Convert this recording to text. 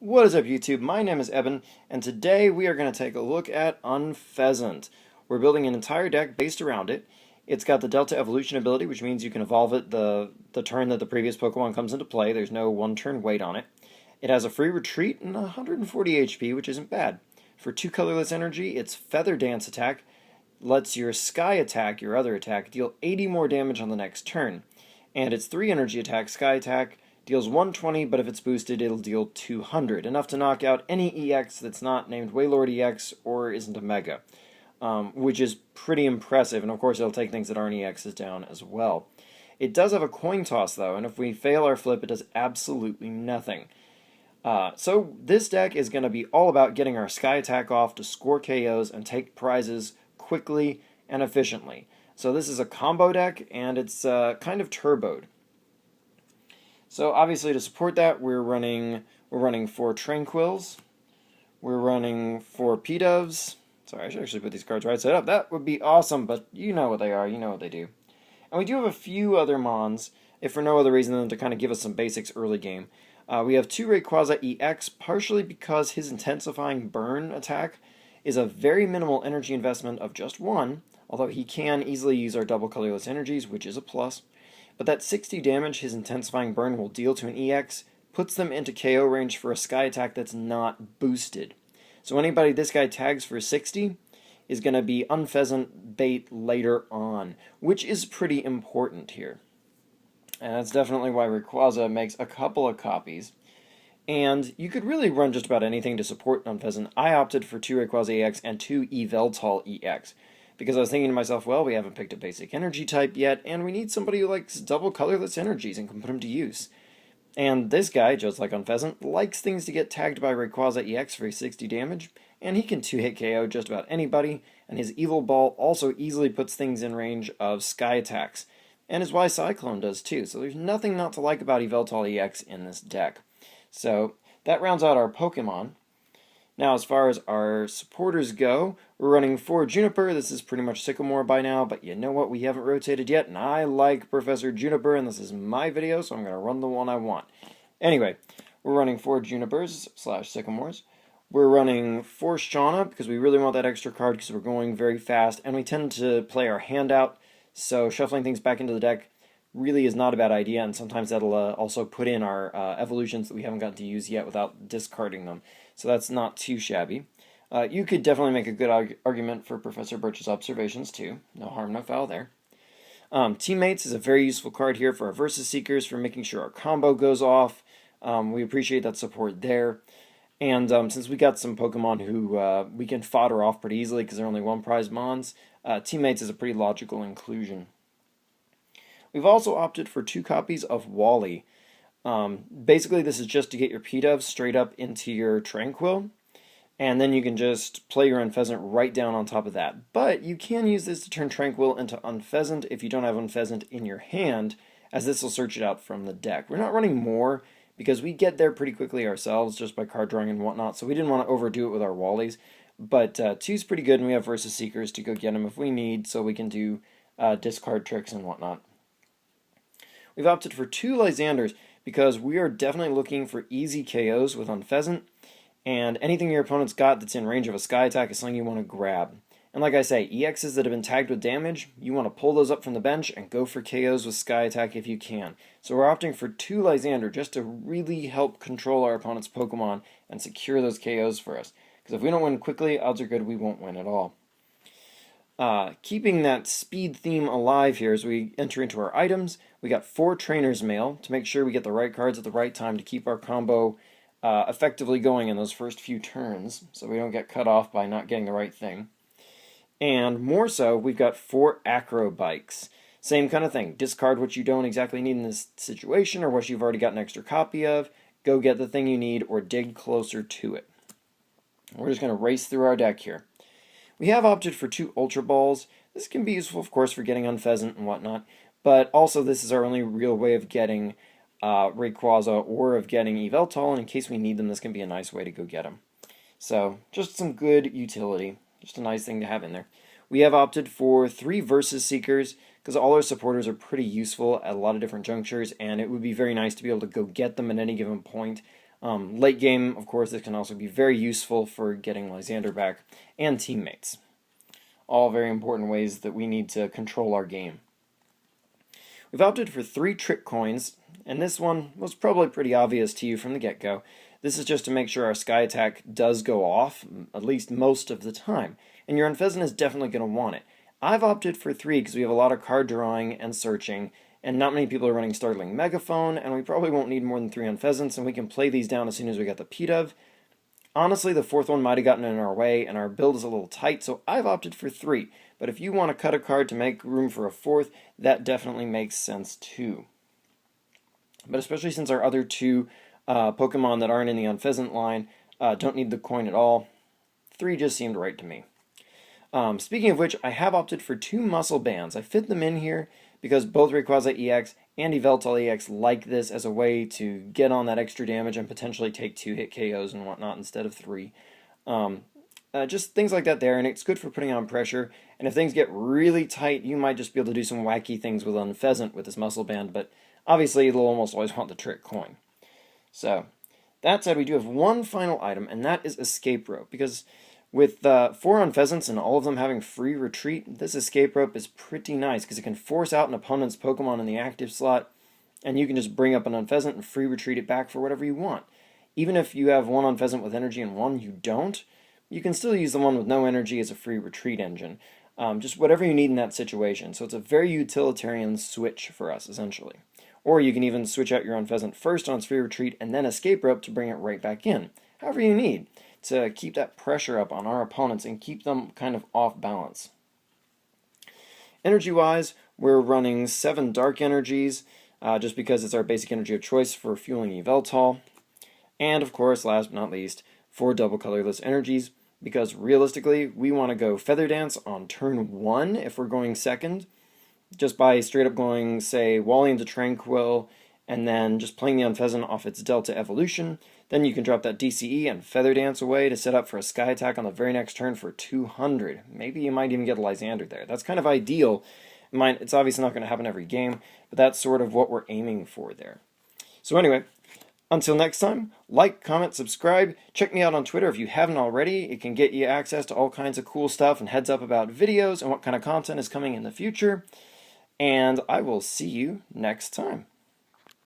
What is up, YouTube? My name is Eben, and today we are going to take a look at Unfezant. We're building an entire deck based around it. It's got the Delta Evolution ability, which means you can evolve it the turn that the previous Pokemon comes into play. There's no one-turn wait on it. It has a free retreat and 140 HP, which isn't bad. For 2 colorless energy, its Feather Dance attack lets your Sky attack, your other attack, deal 80 more damage on the next turn. And its 3 energy attack, Sky attack, deals 120, but if it's boosted, it'll deal 200. Enough to knock out any EX that's not named Wailord EX or isn't a Mega, which is pretty impressive, and of course it'll take things that aren't EXs down as well. It does have a coin toss, though, and if we fail our flip, it does absolutely nothing. So this deck is going to be all about getting our Sky attack off to score KOs and take prizes quickly and efficiently. So this is a combo deck, and it's kind of turboed. So obviously to support that, we're running 4 Tranquils, we're running 4 P-Doves. Sorry, I should actually put these cards right side up. That would be awesome, but you know what they are, you know what they do. And we do have a few other Mons, if for no other reason than to kind of give us some basics early game. We have 2 Rayquaza EX, partially because his intensifying burn attack is a very minimal energy investment of just 1, although he can easily use our double colorless energies, which is a plus. But that 60 damage his intensifying burn will deal to an EX puts them into KO range for a Sky attack that's not boosted. So anybody this guy tags for 60 is going to be Unfezant bait later on, which is pretty important here. And that's definitely why Rayquaza makes a couple of copies. And you could really run just about anything to support Unfezant. I opted for 2 Rayquaza EX and 2 Yveltal EX. Because I was thinking to myself, well, we haven't picked a basic energy type yet, and we need somebody who likes double colorless energies and can put them to use. And this guy, just like Unfezant, likes things to get tagged by Rayquaza EX for 60 damage, and he can 2-hit KO just about anybody, and his Evil Ball also easily puts things in range of Sky attacks. And is why Cyclone does too, so there's nothing not to like about Yveltal EX in this deck. So that rounds out our Pokemon. Now, as far as our supporters go, we're running 4 Juniper. This is pretty much Sycamore by now, but you know what? We haven't rotated yet, and I like Professor Juniper, and this is my video, so I'm going to run the one I want. Anyway, we're running 4 Junipers / Sycamores. We're running 4 Shauna, because we really want that extra card, because we're going very fast, and we tend to play our hand out, so shuffling things back into the deck really is not a bad idea, and sometimes that'll also put in our evolutions that we haven't gotten to use yet without discarding them. So that's not too shabby. You could definitely make a good argument for Professor Birch's observations too. No harm, no foul there. Teammates is a very useful card here for our Versus Seekers, for making sure our combo goes off. We appreciate that support there. And since we got some Pokemon who we can fodder off pretty easily because they're only 1 prize Mons, Teammates is a pretty logical inclusion. We've also opted for 2 copies of Wally. Basically, this is just to get your P-Dove straight up into your Tranquil, and then you can just play your Unfezant right down on top of that. But you can use this to turn Tranquil into Unfezant if you don't have Unfezant in your hand, as this will search it out from the deck. We're not running more, because we get there pretty quickly ourselves, just by card drawing and whatnot, so we didn't want to overdo it with our Wallies. But 2's pretty good, and we have Versus Seekers to go get them if we need, so we can do discard tricks and whatnot. We've opted for 2 Lysanders, because we are definitely looking for easy KOs with Unfezant, and anything your opponent's got that's in range of a Sky attack is something you want to grab. And like I say, EXs that have been tagged with damage, you want to pull those up from the bench and go for KOs with Sky attack if you can. So we're opting for 2 Lysander just to really help control our opponent's Pokemon and secure those KOs for us. Because if we don't win quickly, odds are good we won't win at all. Keeping that speed theme alive here as we enter into our items, we got 4 Trainer's Mail to make sure we get the right cards at the right time to keep our combo effectively going in those first few turns, so we don't get cut off by not getting the right thing. And more so, we've got 4 Acro Bikes. Same kind of thing. Discard what you don't exactly need in this situation or what you've already got an extra copy of. Go get the thing you need or dig closer to it. We're just going to race through our deck here. We have opted for 2 Ultra Balls. This can be useful, of course, for getting Unfezant and whatnot, but also this is our only real way of getting Rayquaza or of getting Yveltal, and in case we need them, this can be a nice way to go get them. So, just some good utility. Just a nice thing to have in there. We have opted for 3 Versus Seekers, because all our supporters are pretty useful at a lot of different junctures, and it would be very nice to be able to go get them at any given point. Late game, of course, this can also be very useful for getting Lysander back and teammates. All very important ways that we need to control our game. We've opted for 3 trick coins, and this one was probably pretty obvious to you from the get-go. This is just to make sure our sky attack does go off, at least most of the time, and your Unfezant is definitely going to want it. I've opted for 3 because we have a lot of card drawing and searching, and not many people are running Startling Megaphone, and we probably won't need more than 3 Unfezants, and we can play these down as soon as we get the P-Dove. Honestly, the 4th one might have gotten in our way, and our build is a little tight, so I've opted for 3. But if you want to cut a card to make room for a 4th, that definitely makes sense too. But especially since our other 2 Pokemon that aren't in the Unfezant line don't need the coin at all, 3 just seemed right to me. Speaking of which, I have opted for 2 Muscle Bands. I fit them in here because both Rayquaza EX and Yveltal EX like this as a way to get on that extra damage and potentially take 2-hit KOs and whatnot instead of 3. Just things like that there, and it's good for putting on pressure. And if things get really tight, you might just be able to do some wacky things with Unfezant with this Muscle Band, but obviously they'll almost always want the trick coin. So, that said, we do have one final item, and that is Escape Rope, because with 4 Unfezants and all of them having free retreat, this Escape Rope is pretty nice, because it can force out an opponent's Pokemon in the active slot, and you can just bring up an Unfezant and free retreat it back for whatever you want. Even if you have one Unfezant with energy and one you don't, you can still use the one with no energy as a free retreat engine. Just whatever you need in that situation. So it's a very utilitarian switch for us, essentially. Or you can even switch out your Unfezant first on its free retreat and then Escape Rope to bring it right back in. However you need to keep that pressure up on our opponents and keep them kind of off balance. Energy-wise, we're running 7 Dark Energies, just because it's our basic energy of choice for fueling Yveltal. And of course, last but not least, 4 double colorless energies, because realistically, we want to go Feather Dance on turn 1 if we're going second, just by straight up going, say, Wally into Tranquil, and then just playing the Unfezant off its Delta Evolution. Then you can drop that DCE and Feather Dance away to set up for a Sky Attack on the very next turn for 200. Maybe you might even get a Lysander there. That's kind of ideal. It's obviously not going to happen every game, but that's sort of what we're aiming for there. So anyway, until next time, like, comment, subscribe. Check me out on Twitter if you haven't already. It can get you access to all kinds of cool stuff and heads up about videos and what kind of content is coming in the future. And I will see you next time.